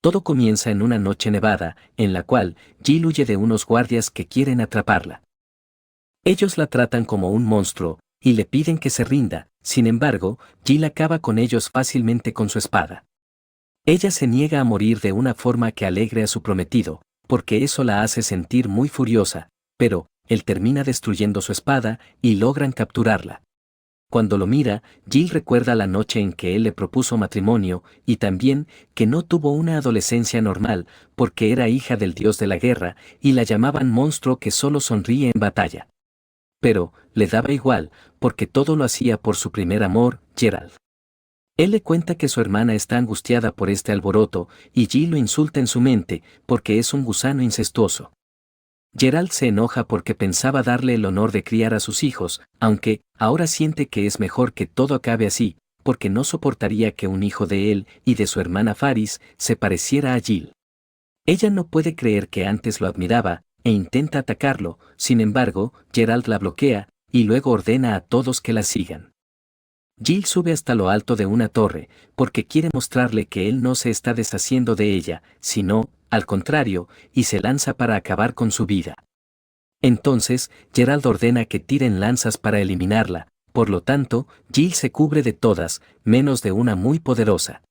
Todo comienza en una noche nevada, en la cual Jill huye de unos guardias que quieren atraparla. Ellos la tratan como un monstruo, y le piden que se rinda. Sin embargo, Jill acaba con ellos fácilmente con su espada. Ella se niega a morir de una forma que alegre a su prometido, porque eso la hace sentir muy furiosa, pero él termina destruyendo su espada y logran capturarla. Cuando lo mira, Jill recuerda la noche en que él le propuso matrimonio y también que no tuvo una adolescencia normal porque era hija del dios de la guerra y la llamaban monstruo que solo sonríe en batalla. Pero le daba igual, porque todo lo hacía por su primer amor, Geralt. Él le cuenta que su hermana está angustiada por este alboroto y Jill lo insulta en su mente porque es un gusano incestuoso. Geralt se enoja porque pensaba darle el honor de criar a sus hijos, aunque ahora siente que es mejor que todo acabe así, porque no soportaría que un hijo de él y de su hermana Faris se pareciera a Jill. Ella no puede creer que antes lo admiraba, e intenta atacarlo, sin embargo, Geralt la bloquea, y luego ordena a todos que la sigan. Jill sube hasta lo alto de una torre, porque quiere mostrarle que él no se está deshaciendo de ella, sino, al contrario, y se lanza para acabar con su vida. Entonces, Geralt ordena que tiren lanzas para eliminarla, por lo tanto, Jill se cubre de todas, menos de una muy poderosa.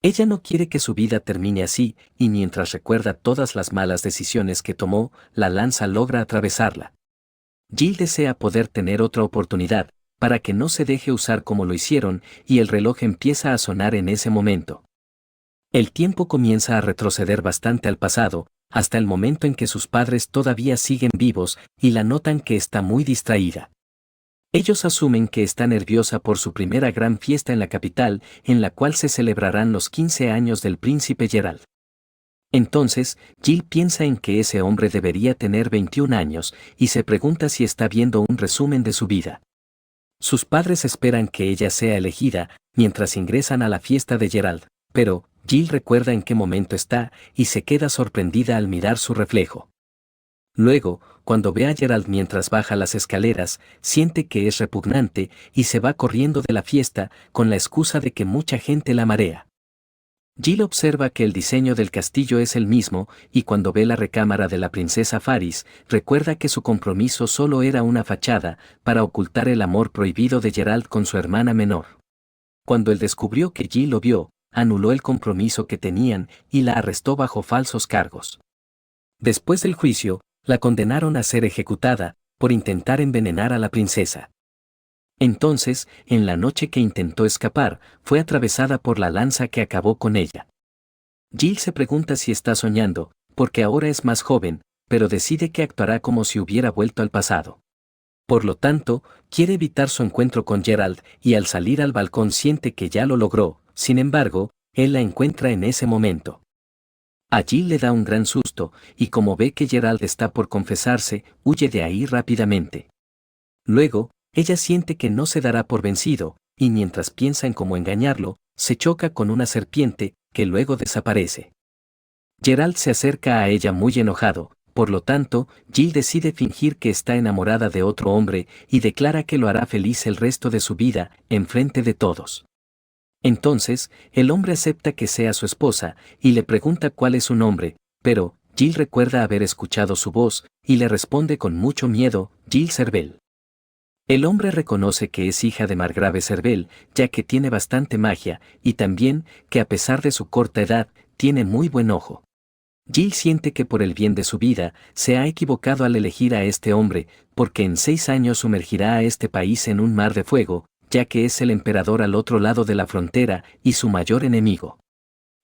Ella no quiere que su vida termine así, y mientras recuerda todas las malas decisiones que tomó, la lanza logra atravesarla. Jill desea poder tener otra oportunidad, para que no se deje usar como lo hicieron, y el reloj empieza a sonar en ese momento. El tiempo comienza a retroceder bastante al pasado, hasta el momento en que sus padres todavía siguen vivos y la notan que está muy distraída. Ellos asumen que está nerviosa por su primera gran fiesta en la capital, en la cual se celebrarán los 15 años del príncipe Geralt. Entonces, Jill piensa en que ese hombre debería tener 21 años, y se pregunta si está viendo un resumen de su vida. Sus padres esperan que ella sea elegida, mientras ingresan a la fiesta de Geralt, pero Jill recuerda en qué momento está, y se queda sorprendida al mirar su reflejo. Luego, cuando ve a Geralt mientras baja las escaleras, siente que es repugnante, y se va corriendo de la fiesta, con la excusa de que mucha gente la marea. Jill observa que el diseño del castillo es el mismo, y cuando ve la recámara de la princesa Faris, recuerda que su compromiso solo era una fachada, para ocultar el amor prohibido de Geralt con su hermana menor. Cuando él descubrió que Jill lo vio, anuló el compromiso que tenían y la arrestó bajo falsos cargos. Después del juicio, la condenaron a ser ejecutada, por intentar envenenar a la princesa. Entonces, en la noche que intentó escapar, fue atravesada por la lanza que acabó con ella. Jill se pregunta si está soñando, porque ahora es más joven, pero decide que actuará como si hubiera vuelto al pasado. Por lo tanto, quiere evitar su encuentro con Geralt y al salir al balcón siente que ya lo logró, sin embargo, él la encuentra en ese momento. A Jill le da un gran susto, y como ve que Geralt está por confesarse, huye de ahí rápidamente. Luego, ella siente que no se dará por vencido, y mientras piensa en cómo engañarlo, se choca con una serpiente, que luego desaparece. Geralt se acerca a ella muy enojado, por lo tanto, Jill decide fingir que está enamorada de otro hombre y declara que lo hará feliz el resto de su vida, enfrente de todos. Entonces, el hombre acepta que sea su esposa, y le pregunta cuál es su nombre, pero Jill recuerda haber escuchado su voz, y le responde con mucho miedo, Jill Cervel. El hombre reconoce que es hija de Margrave Cervel, ya que tiene bastante magia, y también, que a pesar de su corta edad, tiene muy buen ojo. Jill siente que por el bien de su vida, se ha equivocado al elegir a este hombre, porque en 6 años sumergirá a este país en un mar de fuego, ya que es el emperador al otro lado de la frontera y su mayor enemigo.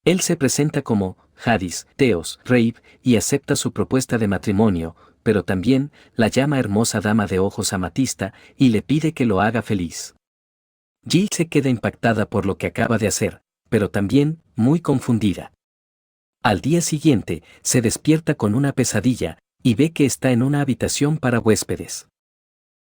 Él se presenta como Hadis, Theos, Reib, y acepta su propuesta de matrimonio, pero también la llama hermosa dama de ojos amatista y le pide que lo haga feliz. Jill se queda impactada por lo que acaba de hacer, pero también muy confundida. Al día siguiente, se despierta con una pesadilla, y ve que está en una habitación para huéspedes.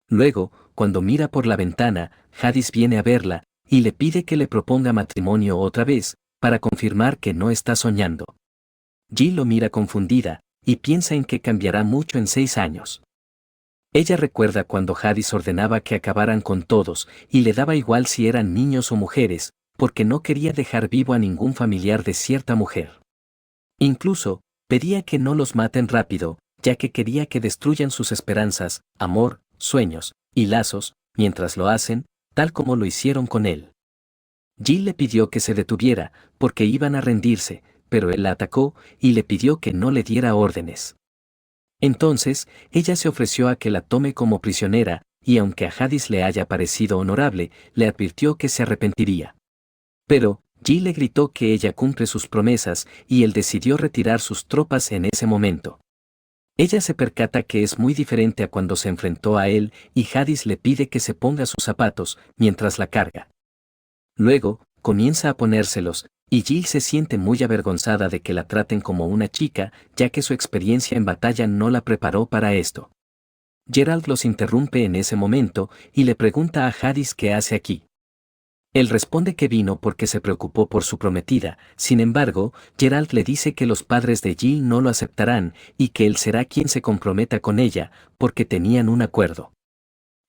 Luego, cuando mira por la ventana, Hadis viene a verla, y le pide que le proponga matrimonio otra vez, para confirmar que no está soñando. Jill lo mira confundida, y piensa en que cambiará mucho en 6 años. Ella recuerda cuando Hadis ordenaba que acabaran con todos, y le daba igual si eran niños o mujeres, porque no quería dejar vivo a ningún familiar de cierta mujer. Incluso, pedía que no los maten rápido, ya que quería que destruyan sus esperanzas, amor, sueños y lazos, mientras lo hacen, tal como lo hicieron con él. Jill le pidió que se detuviera, porque iban a rendirse, pero él la atacó y le pidió que no le diera órdenes. Entonces, ella se ofreció a que la tome como prisionera, y aunque a Jadis le haya parecido honorable, le advirtió que se arrepentiría. Pero, Jill le gritó que ella cumple sus promesas, y él decidió retirar sus tropas en ese momento. Ella se percata que es muy diferente a cuando se enfrentó a él, y Jadis le pide que se ponga sus zapatos, mientras la carga. Luego, comienza a ponérselos, y Jill se siente muy avergonzada de que la traten como una chica, ya que su experiencia en batalla no la preparó para esto. Geralt los interrumpe en ese momento, y le pregunta a Jadis qué hace aquí. Él responde que vino porque se preocupó por su prometida, sin embargo, Geralt le dice que los padres de Jill no lo aceptarán, y que él será quien se comprometa con ella, porque tenían un acuerdo.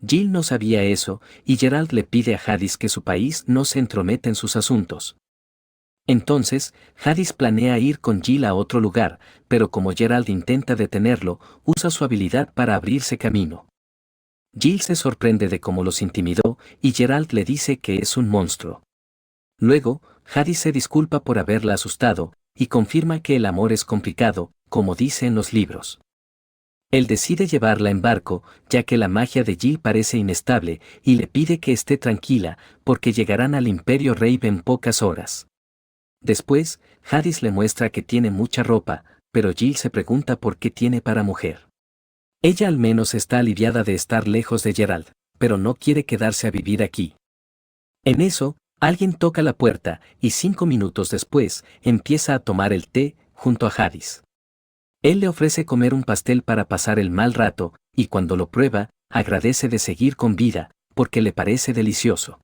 Jill no sabía eso, y Geralt le pide a Jadis que su país no se entrometa en sus asuntos. Entonces, Jadis planea ir con Jill a otro lugar, pero como Geralt intenta detenerlo, usa su habilidad para abrirse camino. Jill se sorprende de cómo los intimidó, y Geralt le dice que es un monstruo. Luego, Jadis se disculpa por haberla asustado, y confirma que el amor es complicado, como dice en los libros. Él decide llevarla en barco, ya que la magia de Jill parece inestable, y le pide que esté tranquila, porque llegarán al Imperio Rave en pocas horas. Después, Jadis le muestra que tiene mucha ropa, pero Jill se pregunta por qué tiene para mujer. Ella al menos está aliviada de estar lejos de Geralt, pero no quiere quedarse a vivir aquí. En eso, alguien toca la puerta, y 5 minutos después, empieza a tomar el té, junto a Jadis. Él le ofrece comer un pastel para pasar el mal rato, y cuando lo prueba, agradece de seguir con vida, porque le parece delicioso.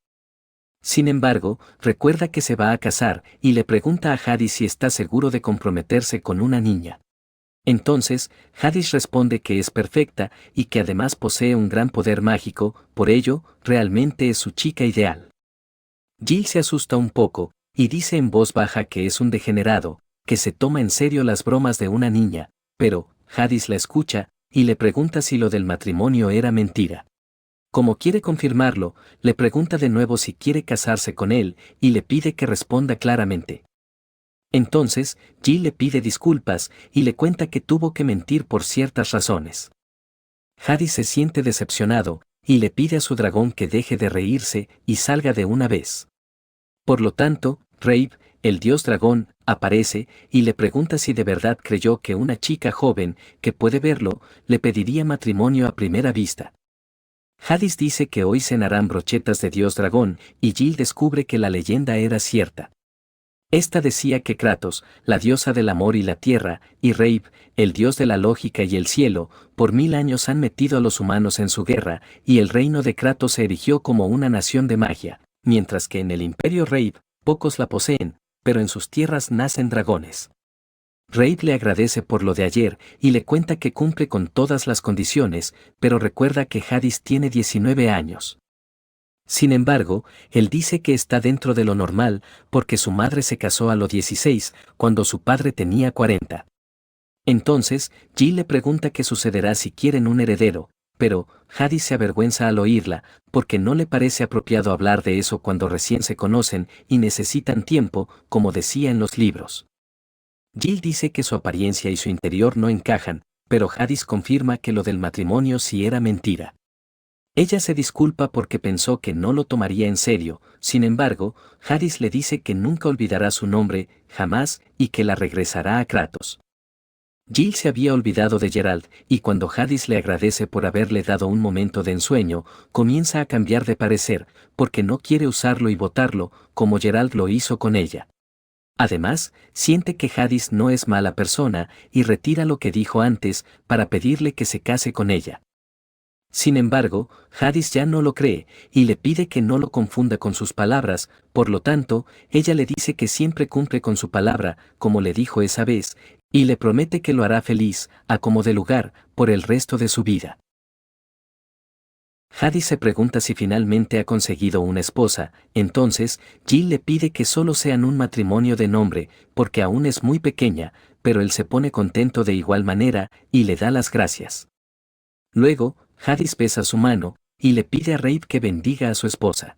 Sin embargo, recuerda que se va a casar, y le pregunta a Jadis si está seguro de comprometerse con una niña. Entonces, Jadis responde que es perfecta, y que además posee un gran poder mágico, por ello, realmente es su chica ideal. Jill se asusta un poco, y dice en voz baja que es un degenerado, que se toma en serio las bromas de una niña, pero, Jadis la escucha, y le pregunta si lo del matrimonio era mentira. Como quiere confirmarlo, le pregunta de nuevo si quiere casarse con él, y le pide que responda claramente. Entonces, Jill le pide disculpas, y le cuenta que tuvo que mentir por ciertas razones. Jadis se siente decepcionado, y le pide a su dragón que deje de reírse, y salga de una vez. Por lo tanto, Rave, el dios dragón, aparece, y le pregunta si de verdad creyó que una chica joven, que puede verlo, le pediría matrimonio a primera vista. Jadis dice que hoy cenarán brochetas de dios dragón, y Jill descubre que la leyenda era cierta. Esta decía que Kratos, la diosa del amor y la tierra, y Rave, el dios de la lógica y el cielo, por 1000 años han metido a los humanos en su guerra, y el reino de Kratos se erigió como una nación de magia, mientras que en el Imperio Rave, pocos la poseen, pero en sus tierras nacen dragones. Rave le agradece por lo de ayer, y le cuenta que cumple con todas las condiciones, pero recuerda que Jadis tiene 19 años. Sin embargo, él dice que está dentro de lo normal, porque su madre se casó a los 16, cuando su padre tenía 40. Entonces, Jill le pregunta qué sucederá si quieren un heredero, pero Jadis se avergüenza al oírla, porque no le parece apropiado hablar de eso cuando recién se conocen y necesitan tiempo, como decía en los libros. Jill dice que su apariencia y su interior no encajan, pero Jadis confirma que lo del matrimonio sí era mentira. Ella se disculpa porque pensó que no lo tomaría en serio, sin embargo, Jadis le dice que nunca olvidará su nombre, jamás, y que la regresará a Kratos. Jill se había olvidado de Geralt, y cuando Jadis le agradece por haberle dado un momento de ensueño, comienza a cambiar de parecer, porque no quiere usarlo y botarlo, como Geralt lo hizo con ella. Además, siente que Jadis no es mala persona, y retira lo que dijo antes, para pedirle que se case con ella. Sin embargo, Jadis ya no lo cree, y le pide que no lo confunda con sus palabras, por lo tanto, ella le dice que siempre cumple con su palabra, como le dijo esa vez, y le promete que lo hará feliz, a como de lugar, por el resto de su vida. Hades se pregunta si finalmente ha conseguido una esposa, entonces Jill le pide que solo sean un matrimonio de nombre, porque aún es muy pequeña, pero él se pone contento de igual manera y le da las gracias. Luego, Hades besa su mano y le pide a Rape que bendiga a su esposa.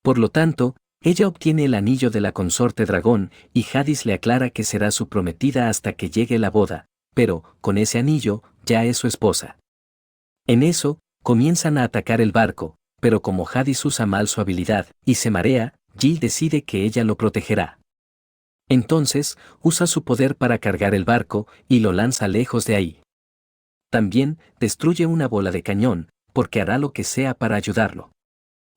Por lo tanto, ella obtiene el anillo de la consorte dragón y Hades le aclara que será su prometida hasta que llegue la boda, pero, con ese anillo, ya es su esposa. En eso, comienzan a atacar el barco, pero como Hades usa mal su habilidad y se marea, Jill decide que ella lo protegerá. Entonces, usa su poder para cargar el barco y lo lanza lejos de ahí. También, destruye una bola de cañón, porque hará lo que sea para ayudarlo.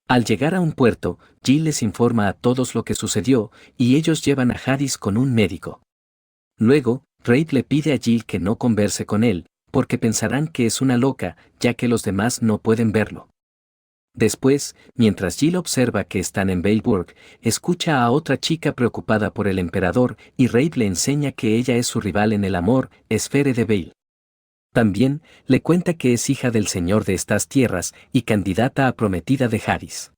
Al llegar a un puerto, Jill les informa a todos lo que sucedió, y ellos llevan a Hades con un médico. Luego, Rape le pide a Jill que no converse con él, porque pensarán que es una loca, ya que los demás no pueden verlo. Después, mientras Jill observa que están en Veilburg, escucha a otra chica preocupada por el emperador y Rape le enseña que ella es su rival en el amor, Esfere de Veil. También, le cuenta que es hija del señor de estas tierras y candidata a prometida de Hades.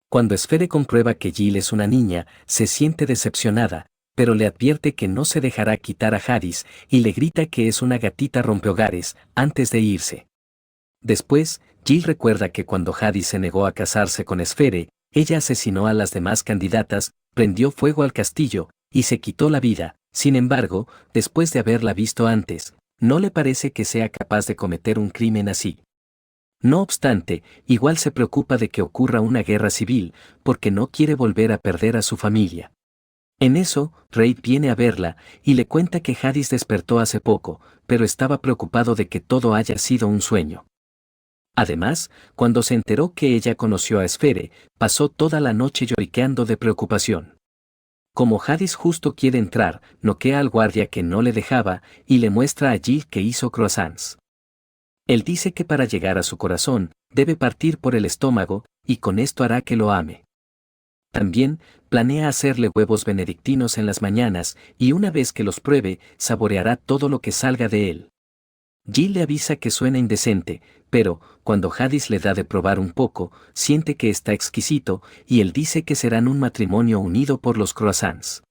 Cuando Esfere comprueba que Jill es una niña, se siente decepcionada, pero le advierte que no se dejará quitar a Hades y le grita que es una gatita rompehogares antes de irse. Después, Jill recuerda que cuando Hades se negó a casarse con Esfere, ella asesinó a las demás candidatas, prendió fuego al castillo y se quitó la vida. Sin embargo, después de haberla visto antes, no le parece que sea capaz de cometer un crimen así. No obstante, igual se preocupa de que ocurra una guerra civil, porque no quiere volver a perder a su familia. En eso, Rape viene a verla y le cuenta que Hades despertó hace poco, pero estaba preocupado de que todo haya sido un sueño. Además, cuando se enteró que ella conoció a Esfere, pasó toda la noche lloriqueando de preocupación. Como Hades justo quiere entrar, noquea al guardia que no le dejaba y le muestra a Jill que hizo croissants. Él dice que para llegar a su corazón, debe partir por el estómago, y con esto hará que lo ame. También, planea hacerle huevos benedictinos en las mañanas, y una vez que los pruebe, saboreará todo lo que salga de él. Jill le avisa que suena indecente, pero, cuando Hades le da de probar un poco, siente que está exquisito, y él dice que serán un matrimonio unido por los croissants.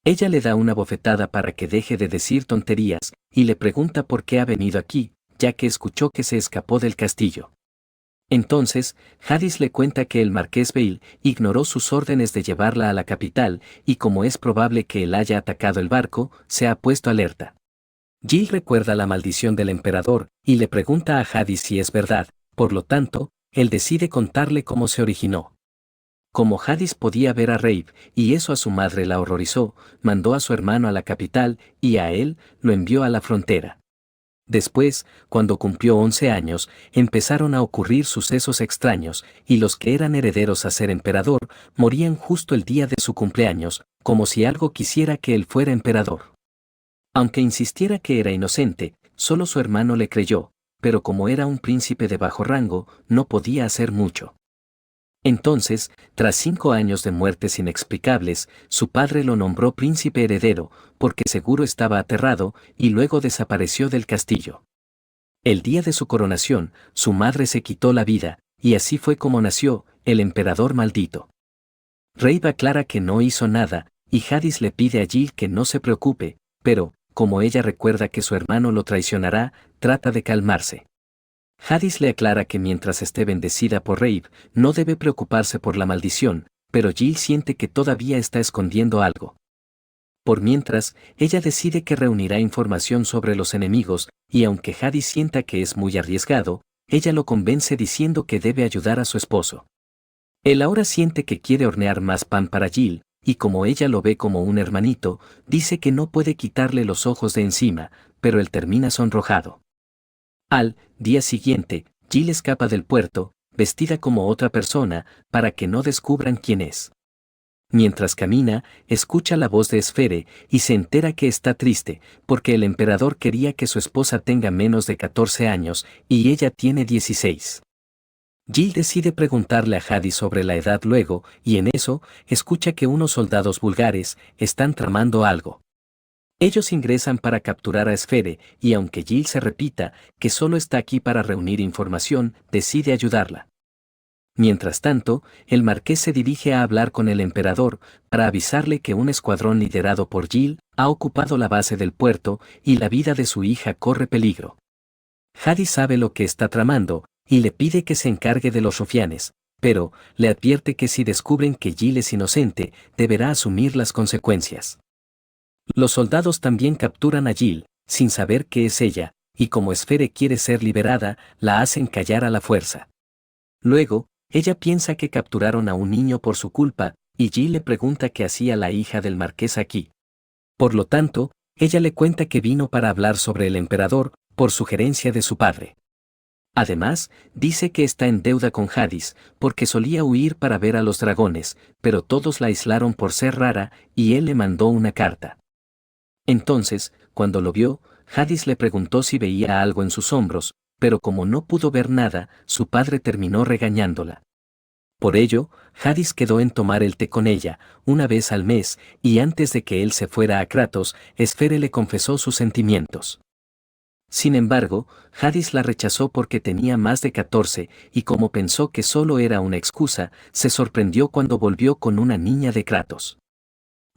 Ella le da una bofetada para que deje de decir tonterías, y le pregunta por qué ha venido aquí, ya que escuchó que se escapó del castillo. Entonces, Hades le cuenta que el marqués Veil ignoró sus órdenes de llevarla a la capital, y como es probable que él haya atacado el barco, se ha puesto alerta. Jill recuerda la maldición del emperador, y le pregunta a Hades si es verdad, por lo tanto, él decide contarle cómo se originó. Como Hades podía ver a Rape, y eso a su madre la horrorizó, mandó a su hermano a la capital, y a él, lo envió a la frontera. Después, cuando cumplió 11 años, empezaron a ocurrir sucesos extraños, y los que eran herederos a ser emperador, morían justo el día de su cumpleaños, como si algo quisiera que él fuera emperador. Aunque insistiera que era inocente, solo su hermano le creyó, pero como era un príncipe de bajo rango, no podía hacer mucho. Entonces, tras 5 años de muertes inexplicables, su padre lo nombró príncipe heredero, porque seguro estaba aterrado, y luego desapareció del castillo. El día de su coronación, su madre se quitó la vida, y así fue como nació, el emperador maldito. Rape aclara que no hizo nada, y Hades le pide a Jill que no se preocupe, pero, como ella recuerda que su hermano lo traicionará, trata de calmarse. Hades le aclara que mientras esté bendecida por Rape, no debe preocuparse por la maldición, pero Jill siente que todavía está escondiendo algo. Por mientras, ella decide que reunirá información sobre los enemigos, y aunque Hades sienta que es muy arriesgado, ella lo convence diciendo que debe ayudar a su esposo. Él ahora siente que quiere hornear más pan para Jill, y como ella lo ve como un hermanito, dice que no puede quitarle los ojos de encima, pero él termina sonrojado. Al día siguiente, Jill escapa del puerto, vestida como otra persona, para que no descubran quién es. Mientras camina, escucha la voz de Esfere y se entera que está triste, porque el emperador quería que su esposa tenga menos de 14 años, y ella tiene 16. Jill decide preguntarle a Hades sobre la edad luego, y en eso, escucha que unos soldados vulgares están tramando algo. Ellos ingresan para capturar a Esfere, y aunque Jill se repita que solo está aquí para reunir información, decide ayudarla. Mientras tanto, el marqués se dirige a hablar con el emperador para avisarle que un escuadrón liderado por Jill ha ocupado la base del puerto y la vida de su hija corre peligro. Jadis sabe lo que está tramando y le pide que se encargue de los rufianes, pero le advierte que si descubren que Jill es inocente, deberá asumir las consecuencias. Los soldados también capturan a Jill, sin saber qué es ella, y como Esfere quiere ser liberada, la hacen callar a la fuerza. Luego, ella piensa que capturaron a un niño por su culpa, y Jill le pregunta qué hacía la hija del marqués aquí. Por lo tanto, ella le cuenta que vino para hablar sobre el emperador, por sugerencia de su padre. Además, dice que está en deuda con Jadis, porque solía huir para ver a los dragones, pero todos la aislaron por ser rara, y él le mandó una carta. Entonces, cuando lo vio, Jadis le preguntó si veía algo en sus hombros, pero como no pudo ver nada, su padre terminó regañándola. Por ello, Jadis quedó en tomar el té con ella, una vez al mes, y antes de que él se fuera a Kratos, Esfere le confesó sus sentimientos. Sin embargo, Jadis la rechazó porque tenía más de 14, y como pensó que solo era una excusa, se sorprendió cuando volvió con una niña de Kratos.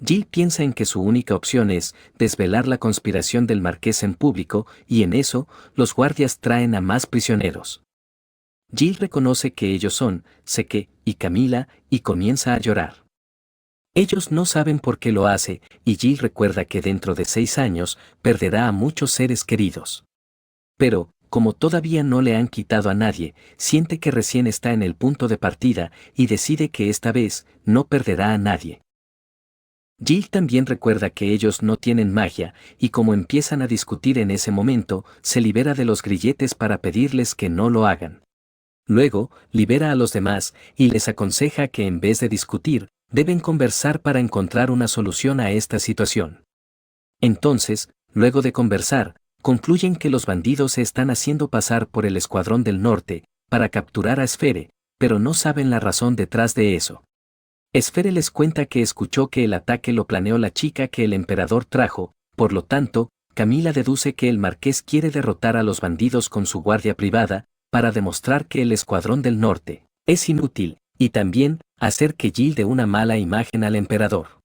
Jill piensa en que su única opción es desvelar la conspiración del marqués en público, y en eso, los guardias traen a más prisioneros. Jill reconoce que ellos son Seke y Camila, y comienza a llorar. Ellos no saben por qué lo hace, y Jill recuerda que dentro de 6 años, perderá a muchos seres queridos. Pero, como todavía no le han quitado a nadie, siente que recién está en el punto de partida, y decide que esta vez, no perderá a nadie. Jill también recuerda que ellos no tienen magia, y como empiezan a discutir en ese momento, se libera de los grilletes para pedirles que no lo hagan. Luego, libera a los demás, y les aconseja que en vez de discutir, deben conversar para encontrar una solución a esta situación. Entonces, luego de conversar, concluyen que los bandidos se están haciendo pasar por el Escuadrón del Norte, para capturar a Esfere, pero no saben la razón detrás de eso. Esfere les cuenta que escuchó que el ataque lo planeó la chica que el emperador trajo, por lo tanto, Camila deduce que el marqués quiere derrotar a los bandidos con su guardia privada, para demostrar que el Escuadrón del Norte es inútil, y también hacer que Jill dé una mala imagen al emperador.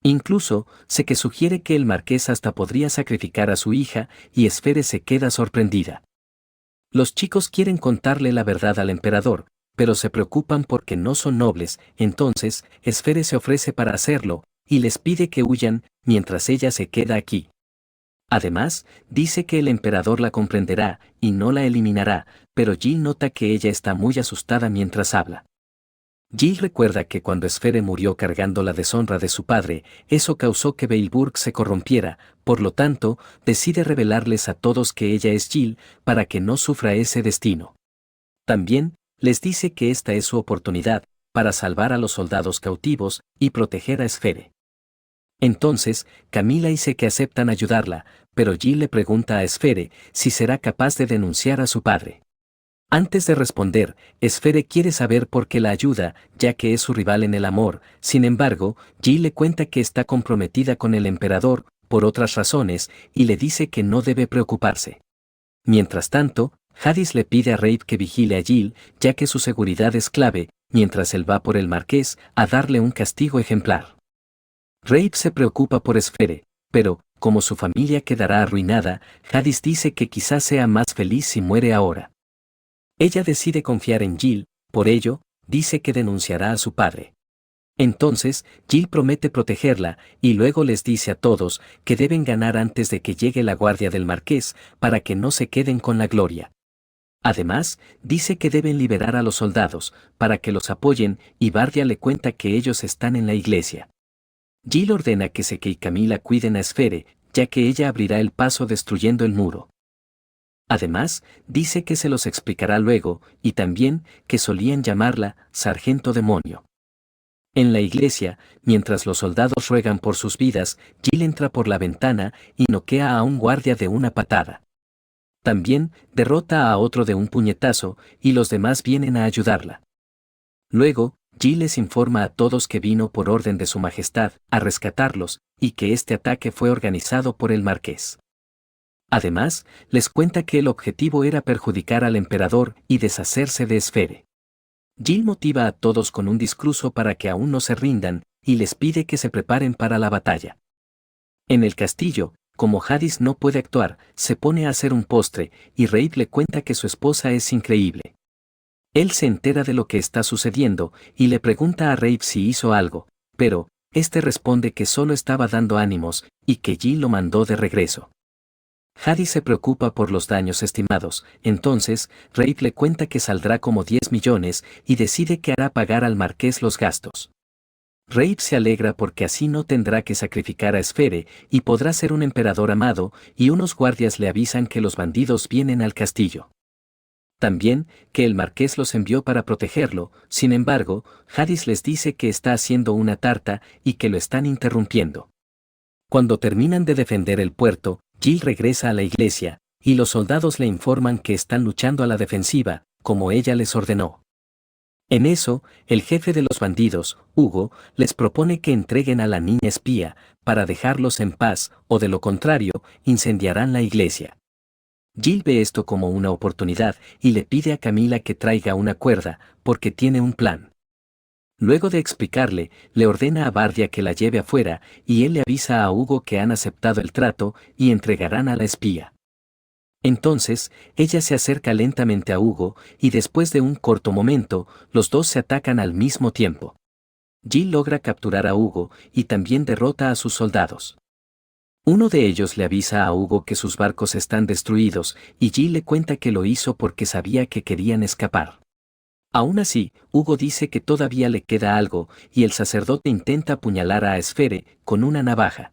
Incluso, sé que sugiere que el marqués hasta podría sacrificar a su hija, y Esfere se queda sorprendida. Los chicos quieren contarle la verdad al emperador, pero se preocupan porque no son nobles, entonces, Esfere se ofrece para hacerlo, y les pide que huyan, mientras ella se queda aquí. Además, dice que el emperador la comprenderá, y no la eliminará, pero Jill nota que ella está muy asustada mientras habla. Jill recuerda que cuando Esfere murió cargando la deshonra de su padre, eso causó que Beilburg se corrompiera, por lo tanto, decide revelarles a todos que ella es Jill, para que no sufra ese destino. También, les dice que esta es su oportunidad, para salvar a los soldados cautivos, y proteger a Esfere. Entonces, Camila y Seke aceptan ayudarla, pero Jill le pregunta a Esfere si será capaz de denunciar a su padre. Antes de responder, Esfere quiere saber por qué la ayuda, ya que es su rival en el amor. Sin embargo, Jill le cuenta que está comprometida con el emperador, por otras razones, y le dice que no debe preocuparse. Mientras tanto, Jadis le pide a Rafe que vigile a Jill, ya que su seguridad es clave, mientras él va por el marqués a darle un castigo ejemplar. Rafe se preocupa por Esfere, pero, como su familia quedará arruinada, Jadis dice que quizás sea más feliz si muere ahora. Ella decide confiar en Jill, por ello, dice que denunciará a su padre. Entonces, Jill promete protegerla, y luego les dice a todos que deben ganar antes de que llegue la guardia del marqués, para que no se queden con la gloria. Además, dice que deben liberar a los soldados, para que los apoyen, y Bardia le cuenta que ellos están en la iglesia. Jill ordena que Seke y Camila cuiden a Esfere, ya que ella abrirá el paso destruyendo el muro. Además, dice que se los explicará luego, y también que solían llamarla Sargento Demonio. En la iglesia, mientras los soldados ruegan por sus vidas, Jill entra por la ventana y noquea a un guardia de una patada. También derrota a otro de un puñetazo, y los demás vienen a ayudarla. Luego, Jill les informa a todos que vino por orden de su majestad a rescatarlos y que este ataque fue organizado por el marqués. Además, les cuenta que el objetivo era perjudicar al emperador y deshacerse de Esfere. Jill motiva a todos con un discurso para que aún no se rindan y les pide que se preparen para la batalla. En el castillo, como Jadis no puede actuar, se pone a hacer un postre y Rafe le cuenta que su esposa es increíble. Él se entera de lo que está sucediendo y le pregunta a Rafe si hizo algo, pero este responde que solo estaba dando ánimos y que Jill lo mandó de regreso. Jadis se preocupa por los daños estimados, entonces Rafe le cuenta que saldrá como 10 millones y decide que hará pagar al marqués los gastos. Rafe se alegra porque así no tendrá que sacrificar a Esfere y podrá ser un emperador amado, y unos guardias le avisan que los bandidos vienen al castillo. También, que el marqués los envió para protegerlo, sin embargo, Jadis les dice que está haciendo una tarta y que lo están interrumpiendo. Cuando terminan de defender el puerto, Jill regresa a la iglesia, y los soldados le informan que están luchando a la defensiva, como ella les ordenó. En eso, el jefe de los bandidos, Hugo, les propone que entreguen a la niña espía, para dejarlos en paz, o de lo contrario, incendiarán la iglesia. Jill ve esto como una oportunidad y le pide a Camila que traiga una cuerda, porque tiene un plan. Luego de explicarle, le ordena a Bardia que la lleve afuera, y él le avisa a Hugo que han aceptado el trato y entregarán a la espía. Entonces, ella se acerca lentamente a Hugo, y después de un corto momento, los dos se atacan al mismo tiempo. Jill logra capturar a Hugo, y también derrota a sus soldados. Uno de ellos le avisa a Hugo que sus barcos están destruidos, y Jill le cuenta que lo hizo porque sabía que querían escapar. Aún así, Hugo dice que todavía le queda algo, y el sacerdote intenta apuñalar a Esfere con una navaja.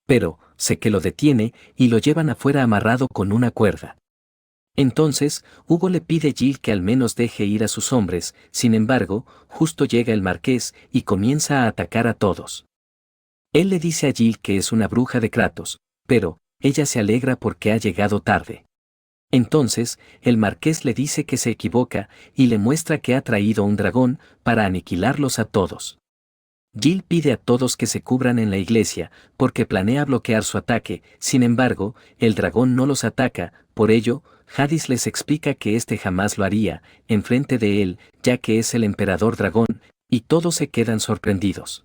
Pero, sé que lo detiene, y lo llevan afuera amarrado con una cuerda. Entonces, Hugo le pide a Jill que al menos deje ir a sus hombres, sin embargo, justo llega el marqués y comienza a atacar a todos. Él le dice a Jill que es una bruja de Kratos, pero ella se alegra porque ha llegado tarde. Entonces, el marqués le dice que se equivoca y le muestra que ha traído un dragón para aniquilarlos a todos. Jill pide a todos que se cubran en la iglesia, porque planea bloquear su ataque, sin embargo, el dragón no los ataca, por ello, Jadis les explica que este jamás lo haría, enfrente de él, ya que es el emperador dragón, y todos se quedan sorprendidos.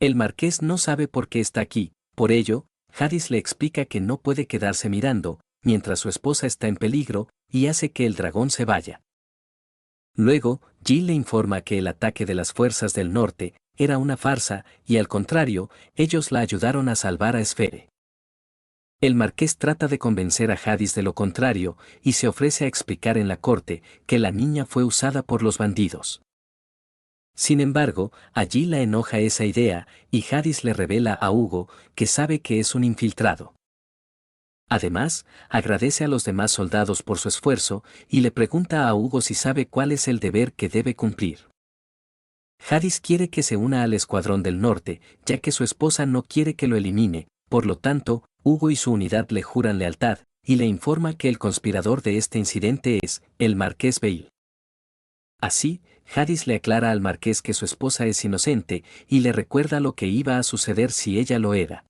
El marqués no sabe por qué está aquí, por ello, Jadis le explica que no puede quedarse mirando, mientras su esposa está en peligro, y hace que el dragón se vaya. Luego, Jill le informa que el ataque de las fuerzas del norte era una farsa, y al contrario, ellos la ayudaron a salvar a Esfere. El marqués trata de convencer a Jadis de lo contrario, y se ofrece a explicar en la corte que la niña fue usada por los bandidos. Sin embargo, allí la enoja esa idea, y Jadis le revela a Hugo que sabe que es un infiltrado. Además, agradece a los demás soldados por su esfuerzo y le pregunta a Hugo si sabe cuál es el deber que debe cumplir. Jadis quiere que se una al Escuadrón del Norte, ya que su esposa no quiere que lo elimine, por lo tanto, Hugo y su unidad le juran lealtad, y le informa que el conspirador de este incidente es el marqués Bale. Así, Jadis le aclara al marqués que su esposa es inocente y le recuerda lo que iba a suceder si ella lo era.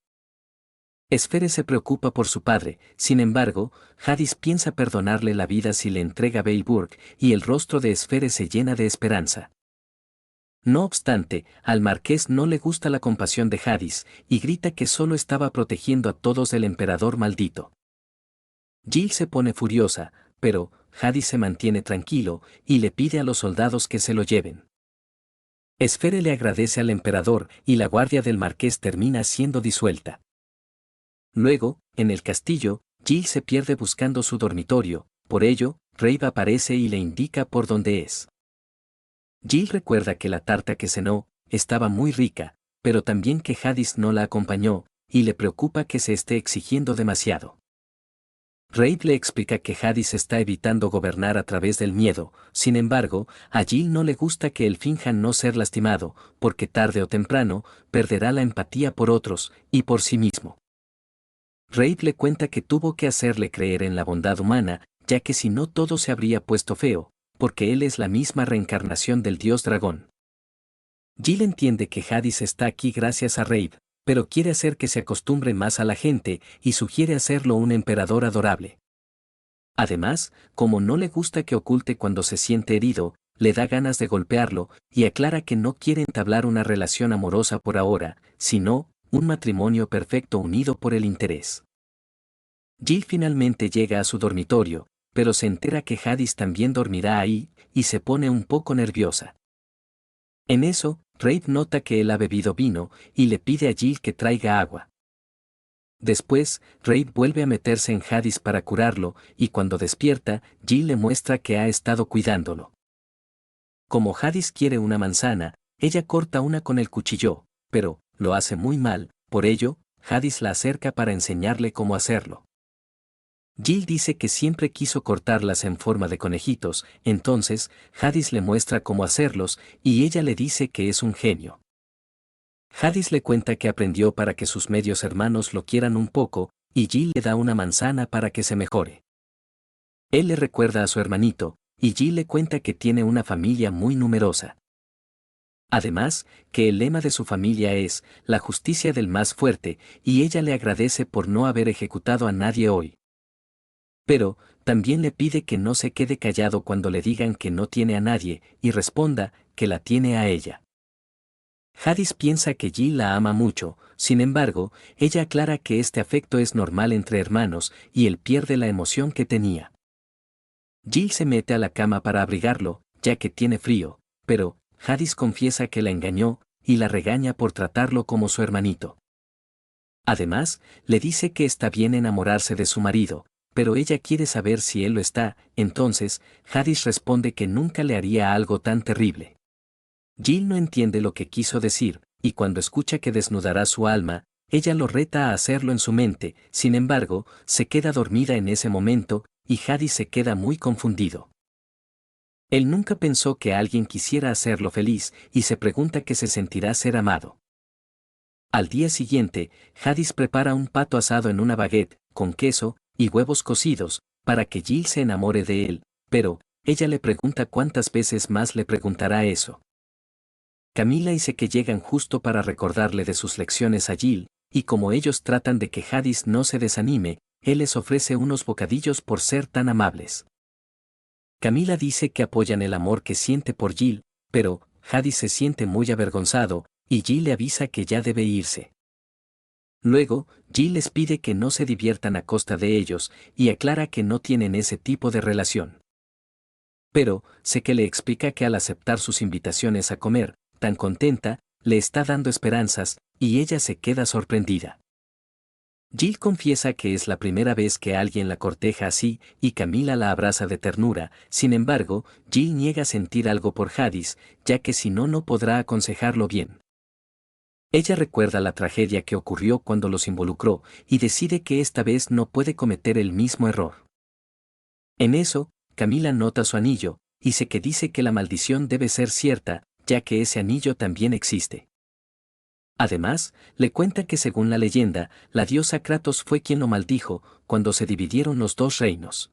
Esfere se preocupa por su padre, sin embargo, Jadis piensa perdonarle la vida si le entrega Baleburg, y el rostro de Esfere se llena de esperanza. No obstante, al marqués no le gusta la compasión de Jadis, y grita que solo estaba protegiendo a todos del emperador maldito. Jill se pone furiosa, pero Jadis se mantiene tranquilo y le pide a los soldados que se lo lleven. Esfere le agradece al emperador y la guardia del marqués termina siendo disuelta. Luego, en el castillo, Jill se pierde buscando su dormitorio, por ello, Rafe aparece y le indica por dónde es. Jill recuerda que la tarta que cenó estaba muy rica, pero también que Jadis no la acompañó, y le preocupa que se esté exigiendo demasiado. Rafe le explica que Jadis está evitando gobernar a través del miedo, sin embargo, a Jill no le gusta que él finja no ser lastimado, porque tarde o temprano, perderá la empatía por otros, y por sí mismo. Rafe le cuenta que tuvo que hacerle creer en la bondad humana, ya que si no todo se habría puesto feo, porque él es la misma reencarnación del dios dragón. Jill entiende que Hades está aquí gracias a Rabe, pero quiere hacer que se acostumbre más a la gente y sugiere hacerlo un emperador adorable. Además, como no le gusta que oculte cuando se siente herido, le da ganas de golpearlo y aclara que no quiere entablar una relación amorosa por ahora, sino un matrimonio perfecto unido por el interés. Jill finalmente llega a su dormitorio, pero se entera que Hades también dormirá ahí, y se pone un poco nerviosa. En eso, Rabe nota que él ha bebido vino, y le pide a Jill que traiga agua. Después, Rabe vuelve a meterse en Hades para curarlo, y cuando despierta, Jill le muestra que ha estado cuidándolo. Como Hades quiere una manzana, ella corta una con el cuchillo, pero lo hace muy mal, por ello, Hades la acerca para enseñarle cómo hacerlo. Jill dice que siempre quiso cortarlas en forma de conejitos, entonces, Hades le muestra cómo hacerlos, y ella le dice que es un genio. Hades le cuenta que aprendió para que sus medios hermanos lo quieran un poco, y Jill le da una manzana para que se mejore. Él le recuerda a su hermanito, y Jill le cuenta que tiene una familia muy numerosa. Además, que el lema de su familia es, la justicia del más fuerte, y ella le agradece por no haber ejecutado a nadie hoy. Pero, también le pide que no se quede callado cuando le digan que no tiene a nadie, y responda, que la tiene a ella. Hades piensa que Jill la ama mucho, sin embargo, ella aclara que este afecto es normal entre hermanos, y él pierde la emoción que tenía. Jill se mete a la cama para abrigarlo, ya que tiene frío, pero, Hades confiesa que la engañó, y la regaña por tratarlo como su hermanito. Además, le dice que está bien enamorarse de su marido, pero ella quiere saber si él lo está, entonces, Hades responde que nunca le haría algo tan terrible. Jill no entiende lo que quiso decir, y cuando escucha que desnudará su alma, ella lo reta a hacerlo en su mente, sin embargo, se queda dormida en ese momento, y Hades se queda muy confundido. Él nunca pensó que alguien quisiera hacerlo feliz, y se pregunta qué se sentirá ser amado. Al día siguiente, Hades prepara un pato asado en una baguette, con queso y huevos cocidos, para que Jill se enamore de él, pero, ella le pregunta cuántas veces más le preguntará eso. Camila y Seke llegan justo para recordarle de sus lecciones a Jill, y como ellos tratan de que Hades no se desanime, él les ofrece unos bocadillos por ser tan amables. Camila dice que apoyan el amor que siente por Jill, pero, Hades se siente muy avergonzado, y Jill le avisa que ya debe irse. Luego, Jill les pide que no se diviertan a costa de ellos, y aclara que no tienen ese tipo de relación. Pero, Seke le explica que al aceptar sus invitaciones a comer, tan contenta, le está dando esperanzas, y ella se queda sorprendida. Jill confiesa que es la primera vez que alguien la corteja así, y Camila la abraza de ternura, sin embargo, Jill niega sentir algo por Hades, ya que si no, no podrá aconsejarlo bien. Ella recuerda la tragedia que ocurrió cuando los involucró, y decide que esta vez no puede cometer el mismo error. En eso, Camila nota su anillo, y Seke dice que la maldición debe ser cierta, ya que ese anillo también existe. Además, le cuenta que según la leyenda, la diosa Kratos fue quien lo maldijo, cuando se dividieron los dos reinos.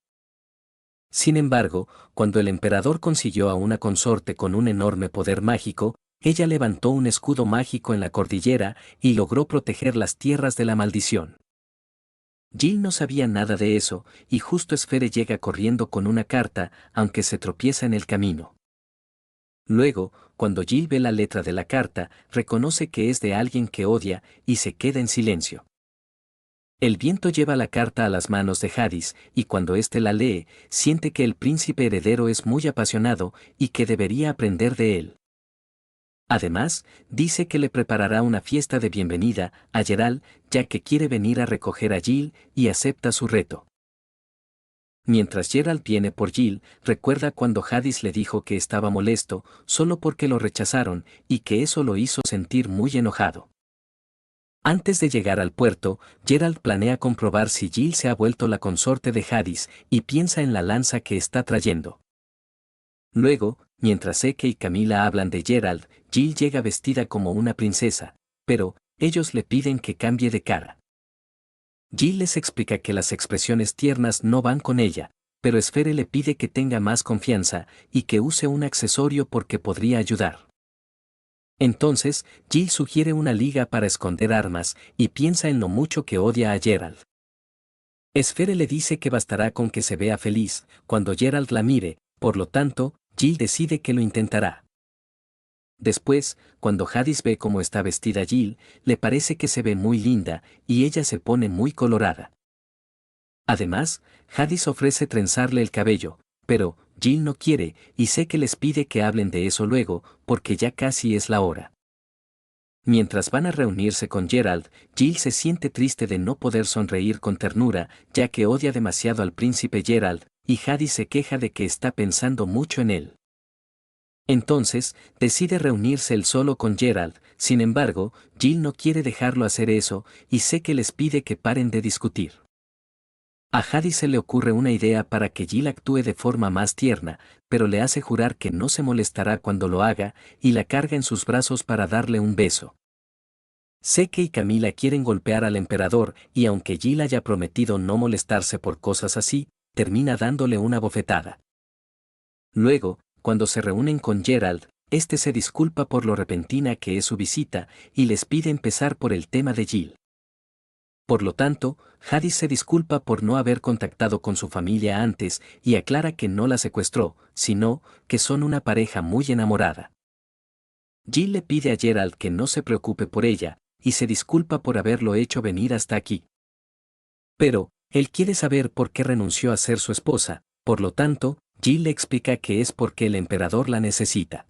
Sin embargo, cuando el emperador consiguió a una consorte con un enorme poder mágico, ella levantó un escudo mágico en la cordillera y logró proteger las tierras de la maldición. Jill no sabía nada de eso, y justo Sfere llega corriendo con una carta, aunque se tropieza en el camino. Luego, cuando Jill ve la letra de la carta, reconoce que es de alguien que odia, y se queda en silencio. El viento lleva la carta a las manos de Hades, y cuando éste la lee, siente que el príncipe heredero es muy apasionado, y que debería aprender de él. Además, dice que le preparará una fiesta de bienvenida a Geralt, ya que quiere venir a recoger a Jill, y acepta su reto. Mientras Geralt viene por Jill, recuerda cuando Hades le dijo que estaba molesto, solo porque lo rechazaron, y que eso lo hizo sentir muy enojado. Antes de llegar al puerto, Geralt planea comprobar si Jill se ha vuelto la consorte de Hades, y piensa en la lanza que está trayendo. Luego, mientras Seke y Camila hablan de Geralt, Jill llega vestida como una princesa, pero, ellos le piden que cambie de cara. Jill les explica que las expresiones tiernas no van con ella, pero Esfere le pide que tenga más confianza y que use un accesorio porque podría ayudar. Entonces, Jill sugiere una liga para esconder armas y piensa en lo mucho que odia a Gerald. Esfere le dice que bastará con que se vea feliz cuando Gerald la mire, por lo tanto, Jill decide que lo intentará. Después, cuando Hades ve cómo está vestida Jill, le parece que se ve muy linda y ella se pone muy colorada. Además, Hades ofrece trenzarle el cabello, pero Jill no quiere y sé que les pide que hablen de eso luego porque ya casi es la hora. Mientras van a reunirse con Gerald, Jill se siente triste de no poder sonreír con ternura, ya que odia demasiado al príncipe Gerald, y Hades se queja de que está pensando mucho en él. Entonces, decide reunirse él solo con Gerald, sin embargo, Jill no quiere dejarlo hacer eso, y sé que les pide que paren de discutir. A Hades se le ocurre una idea para que Jill actúe de forma más tierna, pero le hace jurar que no se molestará cuando lo haga, y la carga en sus brazos para darle un beso. Seke y Camila quieren golpear al emperador, y aunque Jill haya prometido no molestarse por cosas así, termina dándole una bofetada. Luego, cuando se reúnen con Gerald, este se disculpa por lo repentina que es su visita, y les pide empezar por el tema de Jill. Por lo tanto, Hades se disculpa por no haber contactado con su familia antes y aclara que no la secuestró, sino que son una pareja muy enamorada. Jill le pide a Gerald que no se preocupe por ella, y se disculpa por haberlo hecho venir hasta aquí. Pero, él quiere saber por qué renunció a ser su esposa, por lo tanto, Jill le explica que es porque el emperador la necesita.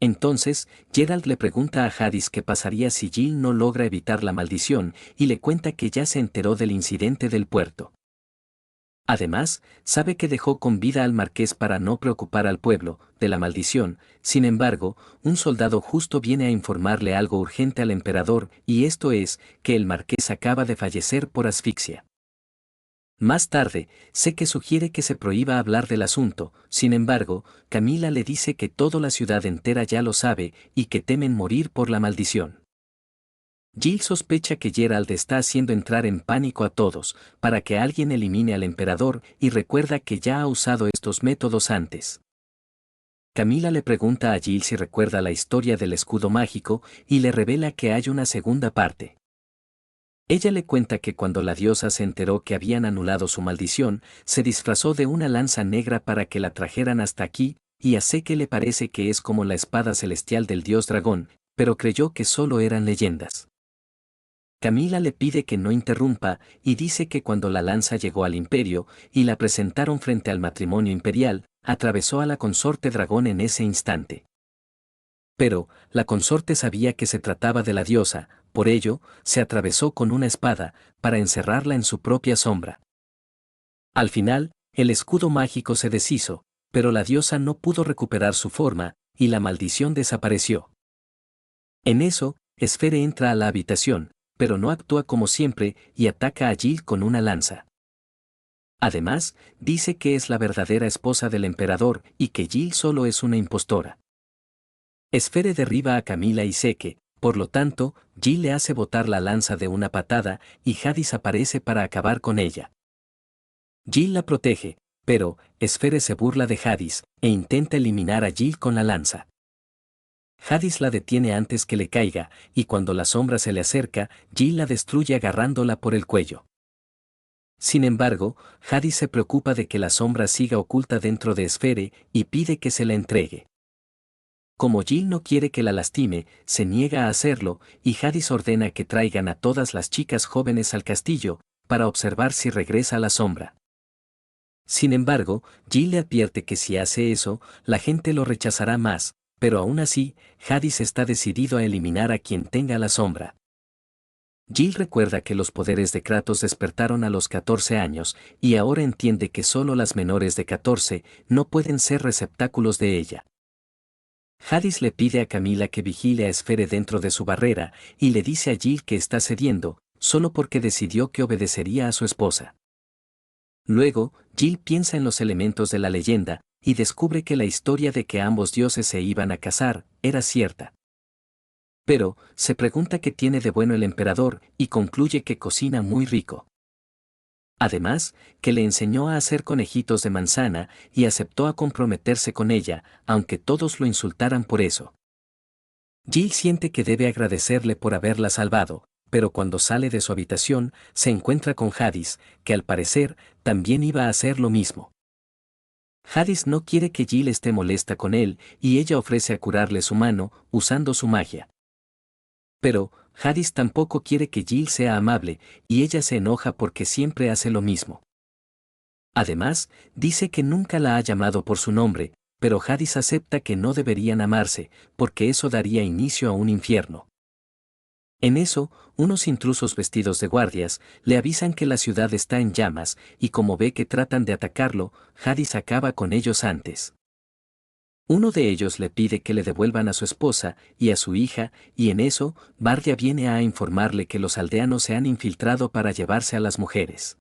Entonces, Gerald le pregunta a Hades qué pasaría si Jill no logra evitar la maldición, y le cuenta que ya se enteró del incidente del puerto. Además, sabe que dejó con vida al marqués para no preocupar al pueblo de la maldición. Sin embargo, un soldado justo viene a informarle algo urgente al emperador, y esto es, que el marqués acaba de fallecer por asfixia. Más tarde, Seke sugiere que se prohíba hablar del asunto, sin embargo, Camila le dice que toda la ciudad entera ya lo sabe y que temen morir por la maldición. Jill sospecha que Gerald está haciendo entrar en pánico a todos, para que alguien elimine al emperador, y recuerda que ya ha usado estos métodos antes. Camila le pregunta a Jill si recuerda la historia del escudo mágico, y le revela que hay una segunda parte. Ella le cuenta que cuando la diosa se enteró que habían anulado su maldición, se disfrazó de una lanza negra para que la trajeran hasta aquí, y a Seke le parece que es como la espada celestial del dios dragón, pero creyó que solo eran leyendas. Camila le pide que no interrumpa y dice que cuando la lanza llegó al imperio y la presentaron frente al matrimonio imperial, atravesó a la consorte dragón en ese instante. Pero, la consorte sabía que se trataba de la diosa, por ello, se atravesó con una espada, para encerrarla en su propia sombra. Al final, el escudo mágico se deshizo, pero la diosa no pudo recuperar su forma, y la maldición desapareció. En eso, Esfere entra a la habitación, pero no actúa como siempre y ataca a Jill con una lanza. Además, dice que es la verdadera esposa del emperador y que Jill solo es una impostora. Esfere derriba a Camila y Seke, por lo tanto, Jill le hace botar la lanza de una patada y Hades aparece para acabar con ella. Jill la protege, pero Esfere se burla de Hades e intenta eliminar a Jill con la lanza. Hades la detiene antes que le caiga, y cuando la sombra se le acerca, Jill la destruye agarrándola por el cuello. Sin embargo, Hades se preocupa de que la sombra siga oculta dentro de Esfere y pide que se la entregue. Como Jill no quiere que la lastime, se niega a hacerlo, y Hades ordena que traigan a todas las chicas jóvenes al castillo, para observar si regresa la sombra. Sin embargo, Jill le advierte que si hace eso, la gente lo rechazará más, pero aún así, Hades está decidido a eliminar a quien tenga la sombra. Jill recuerda que los poderes de Kratos despertaron a los 14 años, y ahora entiende que solo las menores de 14 no pueden ser receptáculos de ella. Hades le pide a Camila que vigile a Esfere dentro de su barrera, y le dice a Jill que está cediendo, solo porque decidió que obedecería a su esposa. Luego, Jill piensa en los elementos de la leyenda, y descubre que la historia de que ambos dioses se iban a casar, era cierta. Pero, se pregunta qué tiene de bueno el emperador, y concluye que cocina muy rico. Además, que le enseñó a hacer conejitos de manzana y aceptó a comprometerse con ella, aunque todos lo insultaran por eso. Jill siente que debe agradecerle por haberla salvado, pero cuando sale de su habitación, se encuentra con Jadis, que al parecer, también iba a hacer lo mismo. Jadis no quiere que Jill esté molesta con él, y ella ofrece a curarle su mano, usando su magia. Pero, Jadis tampoco quiere que Jill sea amable, y ella se enoja porque siempre hace lo mismo. Además, dice que nunca la ha llamado por su nombre, pero Jadis acepta que no deberían amarse, porque eso daría inicio a un infierno. En eso, unos intrusos vestidos de guardias le avisan que la ciudad está en llamas, y como ve que tratan de atacarlo, Jadis acaba con ellos antes. Uno de ellos le pide que le devuelvan a su esposa y a su hija, y en eso, Bardia viene a informarle que los aldeanos se han infiltrado para llevarse a las mujeres.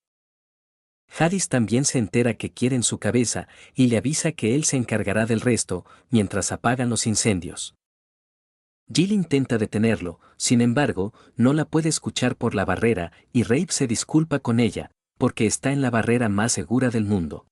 Jadis también se entera que quieren su cabeza, y le avisa que él se encargará del resto, mientras apagan los incendios. Jill intenta detenerlo, sin embargo, no la puede escuchar por la barrera, y Rafe se disculpa con ella, porque está en la barrera más segura del mundo.